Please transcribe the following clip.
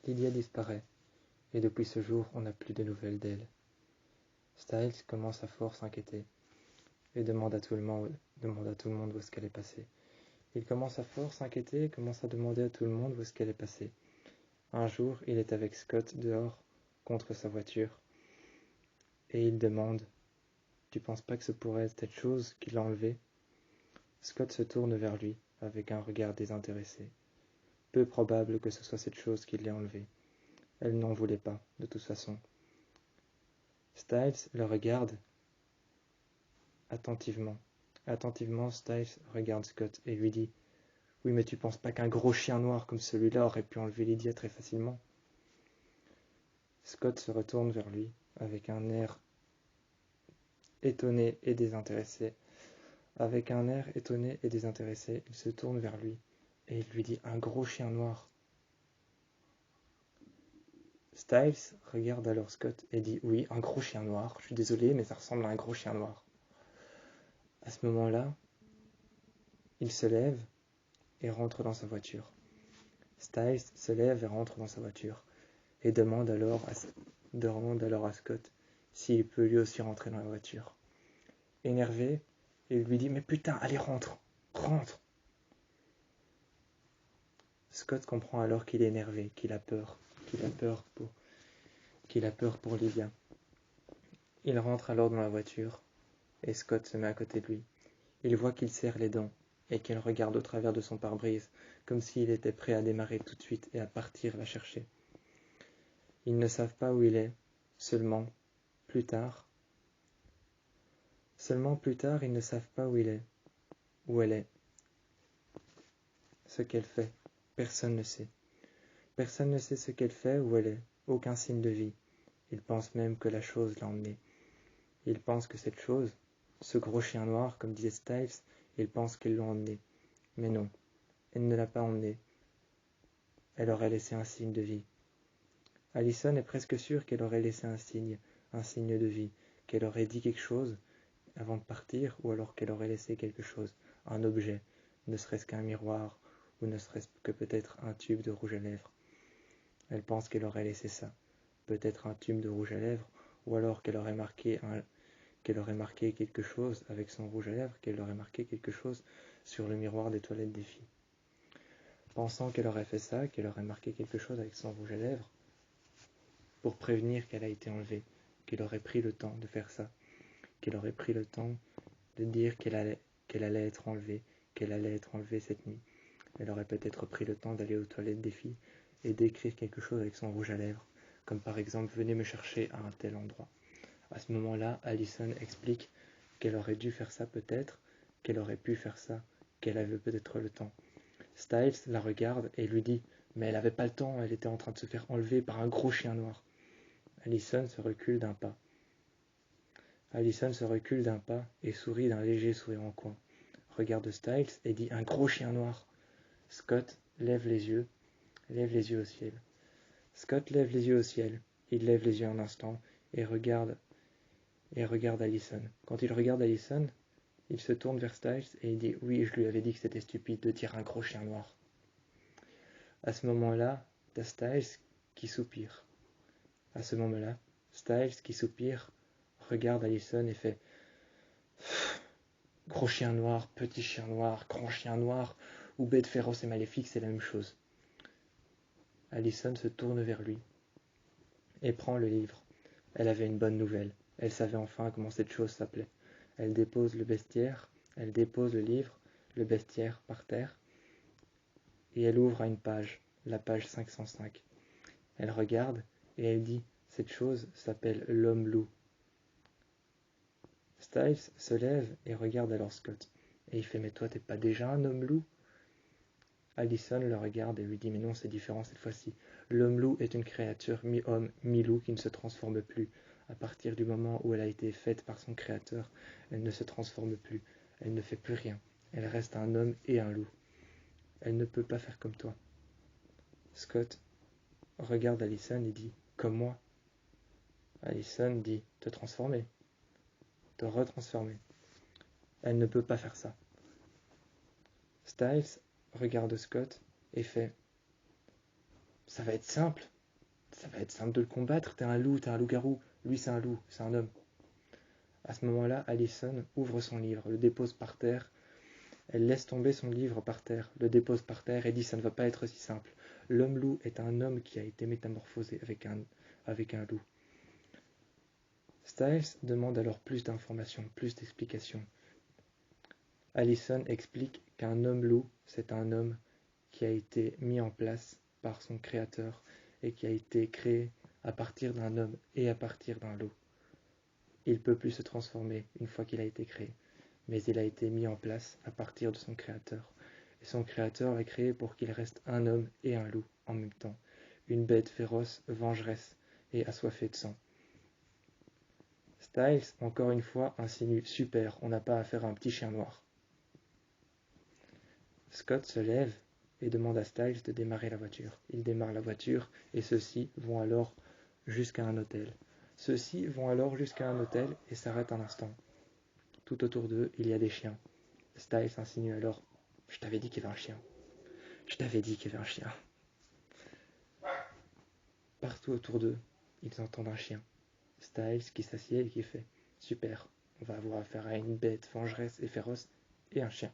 Lydia disparaît, et depuis ce jour, on n'a plus de nouvelles d'elle. Styles commence à fort s'inquiéter, et demande à tout le monde où est-ce qu'elle est passée. Il commence à fort s'inquiéter et commence à demander à tout le monde où est-ce qu'elle est passée. Un jour, il est avec Scott dehors, contre sa voiture, et il demande « Tu penses pas que ce pourrait être cette chose qui l'a enlevée ?» Scott se tourne vers lui, avec un regard désintéressé. Peu probable que ce soit cette chose qui l'ait enlevée. Elle n'en voulait pas, de toute façon. Styles le regarde attentivement. Attentivement, Styles regarde Scott et lui dit « Oui, mais tu penses pas qu'un gros chien noir comme celui-là aurait pu enlever Lydia très facilement ?» Scott se retourne vers lui, avec un air étonné et désintéressé. Avec un air étonné et désintéressé, il se tourne vers lui et il lui dit « Un gros chien noir !» Styles regarde alors Scott et dit « Oui, un gros chien noir, je suis désolé, mais ça ressemble à un gros chien noir. » À ce moment-là, il se lève et rentre dans sa voiture. Styles se lève et rentre dans sa voiture et demande alors à Scott s'il peut lui aussi rentrer dans la voiture. Énervé, il lui dit « Mais putain, allez, rentre, rentre !» Scott comprend alors qu'il est énervé, qu'il a peur pour Lydia. Il rentre alors dans la voiture et Scott se met à côté de lui. Il voit qu'il serre les dents et qu'il regarde au travers de son pare-brise comme s'il était prêt à démarrer tout de suite et à partir la chercher. Ils ne savent pas où il est, seulement plus tard, ils ne savent pas où il est, où elle est, ce qu'elle fait. Personne ne sait. Personne ne sait ce qu'elle fait, où elle est, aucun signe de vie. Ils pensent même que la chose l'a emmenée. Ils pensent que cette chose, ce gros chien noir, comme disait Styles, ils pensent qu'ils l'ont emmenée. Mais non, elle ne l'a pas emmenée. Elle aurait laissé un signe de vie. Allison est presque sûre qu'elle aurait laissé un signe de vie, qu'elle aurait dit quelque chose avant de partir, ou alors qu'elle aurait laissé quelque chose, un objet, ne serait-ce qu'un miroir, ou ne serait-ce que peut-être un tube de rouge à lèvres. Elle pense qu'elle aurait laissé ça, peut-être un tube de rouge à lèvres, ou alors qu'elle aurait marqué quelque chose avec son rouge à lèvres, qu'elle aurait marqué quelque chose sur le miroir des toilettes des filles. Pensant qu'elle aurait fait ça, qu'elle aurait marqué quelque chose avec son rouge à lèvres, pour prévenir qu'elle a été enlevée, qu'elle aurait pris le temps de faire ça, qu'elle aurait pris le temps de dire qu'elle allait être enlevée cette nuit. Elle aurait peut-être pris le temps d'aller aux toilettes des filles et d'écrire quelque chose avec son rouge à lèvres, comme par exemple « Venez me chercher à un tel endroit ». À ce moment-là, Allison explique qu'elle aurait dû faire ça peut-être, qu'elle aurait pu faire ça, qu'elle avait peut-être le temps. Styles la regarde et lui dit « Mais elle n'avait pas le temps, elle était en train de se faire enlever par un gros chien noir ». Allison se recule d'un pas. Et sourit d'un léger sourire en coin. Regarde Styles et dit « Un gros chien noir ». Scott lève les yeux au ciel. Scott lève les yeux au ciel. Il lève les yeux un instant et regarde Allison. Quand il regarde Allison, il se tourne vers Styles et il dit « Oui, je lui avais dit que c'était stupide de dire un gros chien noir ». À ce moment-là, t'as Styles qui soupire. Regarde Allison et fait « Gros chien noir, petit chien noir, grand chien noir, ou bête féroce et maléfique, c'est la même chose ». Allison se tourne vers lui et prend le livre. Elle avait une bonne nouvelle. Elle savait enfin comment cette chose s'appelait. Elle dépose le livre, le bestiaire, par terre, et elle ouvre à une page, la page 505. Elle regarde et elle dit « Cette chose s'appelle l'homme-loup ». Styles se lève et regarde alors Scott. Et il fait « Mais toi, t'es pas déjà un homme-loup ?» Allison le regarde et lui dit « Mais non, c'est différent cette fois-ci. L'homme-loup est une créature mi-homme, mi-loup qui ne se transforme plus. À partir du moment où elle a été faite par son créateur, elle ne se transforme plus. Elle ne fait plus rien. Elle reste un homme et un loup. Elle ne peut pas faire comme toi. » Scott regarde Allison et dit « Comme moi ?» Allison dit « Te transformer. Te retransformer. » Elle ne peut pas faire ça. Styles regarde Scott et fait Ça va être simple. Ça va être simple de le combattre. T'es un loup-garou. Lui, c'est un loup, c'est un homme. À ce moment-là, Allison ouvre son livre, le dépose par terre. Elle laisse tomber son livre par terre, le dépose par terre et dit ça ne va pas être si simple. L'homme-loup est un homme qui a été métamorphosé avec un loup. Styles demande alors plus d'informations, plus d'explications. Allison explique qu'un homme-loup, c'est un homme qui a été mis en place par son créateur et qui a été créé à partir d'un homme et à partir d'un loup. Il ne peut plus se transformer une fois qu'il a été créé, mais il a été mis en place à partir de son créateur. Et son créateur l'a créé pour qu'il reste un homme et un loup en même temps, une bête féroce, vengeresse et assoiffée de sang. Styles, encore une fois, insinue « Super, on n'a pas affaire à un petit chien noir ». Scott se lève et demande à Styles de démarrer la voiture. Il démarre la voiture et ceux-ci vont alors jusqu'à un hôtel. Ceux-ci vont alors jusqu'à un hôtel et s'arrêtent un instant. Tout autour d'eux, il y a des chiens. Styles insinue alors « Je t'avais dit qu'il y avait un chien. Je t'avais dit qu'il y avait un chien. » Partout autour d'eux, ils entendent un chien. Styles qui s'assied et qui fait « Super, on va avoir affaire à une bête vengeresse et féroce et un chien. »